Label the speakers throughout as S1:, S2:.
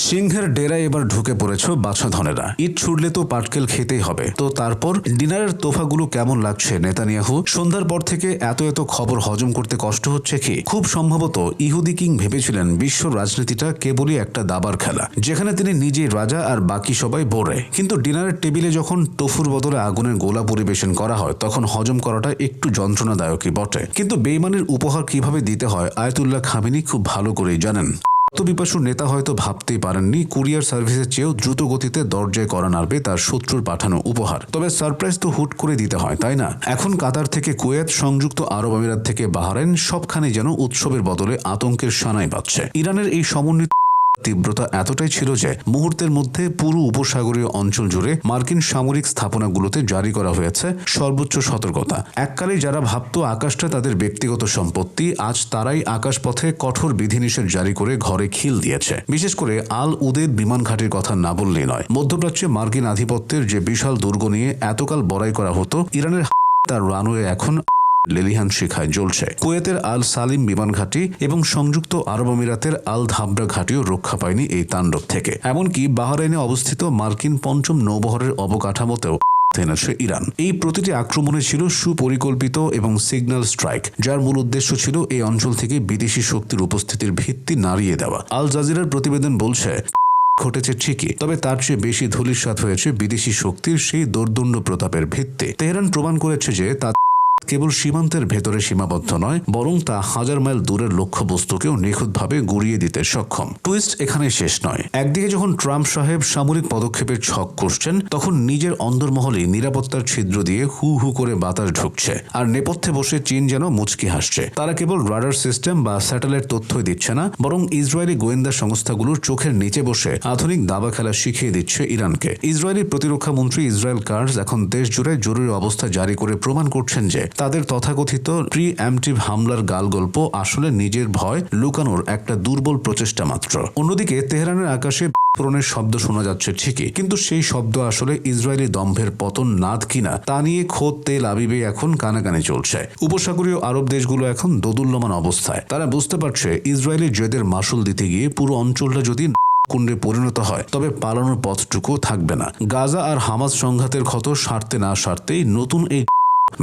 S1: সিংহের ডেরায় এবার ঢুকে পড়েছ বাছাধনেরা। ঈদ ছুটলে তো পাটকেল খেতেই হবে। তো তারপর ডিনারের তোফাগুলো কেমন লাগছে নেতানিয়াহু? সন্ধ্যার পর থেকে এত এত খবর হজম করতে কষ্ট হচ্ছে কি? খুব সম্ভবত ইহুদি কিং ভেবেছিলেন বিশ্ব রাজনীতিটা কেবলই একটা দাবার খেলা, যেখানে তিনি নিজেই রাজা আর বাকি সবাই বোরে। কিন্তু ডিনারের টেবিলে যখন টোফুর বদলে আগুনের গোলা পরিবেশন করা হয়, তখন হজম করাটা একটু যন্ত্রণাদায়কই বটে। কিন্তু বেইমানের উপহার কিভাবে দিতে হয় আয়াতুল্লাহ খামেনি খুব ভালো করেই জানেন। বিপাসু নেতা হয়তো ভাবতেই পারেননি কুরিয়ার সার্ভিসের চেয়েও দ্রুত গতিতে দরজায় করা নাড়বে তার শত্রুর পাঠানো উপহার। তবে সারপ্রাইজ তো হুট করে দিতে হয়, তাই না? এখন কাতার থেকে কুয়েত, সংযুক্ত আরব আমিরাত থেকে বাহরাইন, সবখানে যেন উৎসবের বদলে আতঙ্কের সানাই বাজছে। ইরানের এই সমন্বিত তীব্রতা এতটাই ছিল যে মুহূর্তের মধ্যে পুরো উপসাগরীয় অঞ্চল জুড়ে মার্কিন সামরিক স্থাপনাগুলোতে জারি করা হয়েছে সর্বোচ্চ সতর্কতা। এককালে যারা ভাবত আকাশটা তাদের ব্যক্তিগত সম্পত্তি, আজ তারাই আকাশপথে কঠোর বিধিনিষেধ জারি করে ঘরে খিল দিয়েছে। বিশেষ করে আল উদেদ বিমান ঘাঁটির কথা না বললেই নয়। মধ্যপ্রাচ্যে মার্কিন আধিপত্যের যে বিশাল দুর্গ নিয়ে এতকাল বড়াই করা হতো, ইরানের তার রানওয়ে এখন লেলিহান শিখায় জ্বলছে। কুয়েতের আল সালিম বিমান ঘাঁটি এবং সংযুক্ত আরব আমিরাতের আল ধাবরা ঘাঁটিও রক্ষা পায়নি এই তাণ্ডব থেকে। এমনকি বাহরাইনে অবস্থিত মার্কিন পঞ্চম নৌবহরের অবকাঠামোতেও এনেছে ইরান। এই প্রতিটি আক্রমণে ছিল সুপরিকল্পিত এবং সিগন্যাল স্ট্রাইক, যার মূল উদ্দেশ্য ছিল এই অঞ্চল থেকে বিদেশি শক্তির উপস্থিতির ভিত্তি নাড়িয়ে দেওয়া। আল জাজিরার প্রতিবেদন বলছে, ঘটেছে ঠিকই, তবে তার চেয়ে বেশি ধূলিসাৎ হয়েছে বিদেশি শক্তির সেই দোর্দণ্ড প্রতাপের ভিত্তি। তেহরান প্রমাণ করেছে যে তা কেবল সীমান্তের ভেতরে সীমাবদ্ধ নয়, বরং তা হাজার মাইল দূরের লক্ষ্যবস্তুকেও নিখুঁতভাবে গুড়িয়ে দিতে সক্ষম। টুইস্ট এখানে শেষ নয়। একদিকে যখন ট্রাম্প সাহেব সামরিক পদক্ষেপের ছক কষছেন, তখন নিজের অন্দরমহলে নিরাপত্তার ছিদ্র দিয়ে হু হু করে বাতাস ঢুকছে, আর নেপথ্যে বসে চীন যেন মুচকি হাসছে। তারা কেবল রাডার সিস্টেম বা স্যাটেলাইট তথ্যই দিচ্ছে না, বরং ইসরায়েলি গোয়েন্দা সংস্থাগুলোর চোখের নিচে বসে আধুনিক দাবা খেলা শিখিয়ে দিচ্ছে ইরানকে। ইসরায়েলি প্রতিরক্ষা মন্ত্রী ইসরায়েল কার্জ এখন দেশ জুড়ে জরুরি অবস্থা জারি করে প্রমাণ করছেন যে তাদের তথাকথিত প্রি অ্যাম্পটিভ হামলার গালগল্প আসলে নিজের ভয় লুকানোর একটা দুর্বল প্রচেষ্টা মাত্র। অন্যদিকে তেহরানের আকাশে বিস্ফোরণের শব্দ শোনা যাচ্ছে ঠিকই, কিন্তু সেই শব্দ আসলে ইসরায়েলি দম্ভের পতন নাদ কিনা তা নিয়ে খোদ তেল আবিবে এখন কানাকানি চলছে। উপসাগরীয় আরব দেশগুলো এখন দোদুল্যমান অবস্থায়। তারা বুঝতে পারছে ইসরায়েলি জেদের মাসুল দিতে গিয়ে পুরো অঞ্চলটা যদি কুণ্ডে পরিণত হয়, তবে পালানোর পথটুকু থাকবে না। গাজা আর হামাস সংঘাতের ক্ষত সারতে না সারতেই নতুন এই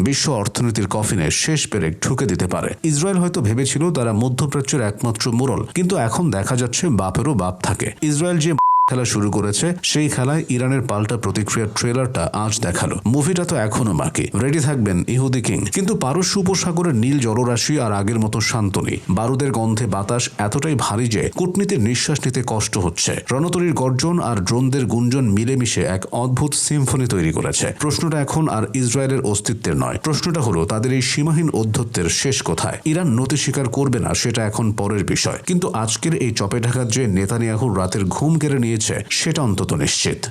S1: বিশ্ব অর্থনীতির কফিনে শেষ পেরেক ঠুকে দিতে পারে। ইসরায়েল হয়তো ভেবেছিল তারা মধ্যপ্রাচ্যের একমাত্র মোড়ল, কিন্তু এখন দেখা যাচ্ছে বাপেরও বাপ থাকে। ইসরায়েল যে খেলা শুরু করেছে, সেই খেলায় ইরানের পাল্টা প্রতিক্রিয়ার ট্রেলারটা আজ দেখালো। মুভিটা তো এখনো বাকি। রেডি থাকবেন ইহুদি কিং। কিন্তু পারস্য উপসাগরের নীল জলরাশি আর আগের মতো শান্ত নেই। বারুদের গন্ধে বাতাস এতটাই ভারী যে কূটনীতির নিঃশ্বাস নিতে কষ্ট হচ্ছে। রণতরীর গর্জন আর ড্রোনদের গুঞ্জন মিলেমিশে এক অদ্ভুত সিম্ফনি তৈরি করেছে। প্রশ্নটা এখন আর ইসরায়েলের অস্তিত্বের নয়, প্রশ্নটা হলো তাদের এই সীমাহীন ঔদ্ধত্যের শেষ কোথায়। ইরান নতি স্বীকার করবে না, সেটা এখন পরের বিষয়। কিন্তু আজকের এই চপেটাঘাত যে নেতানিয়াহুর রাতের ঘুম কেড়ে নিয়ে সেটা অন্তত নিশ্চিত।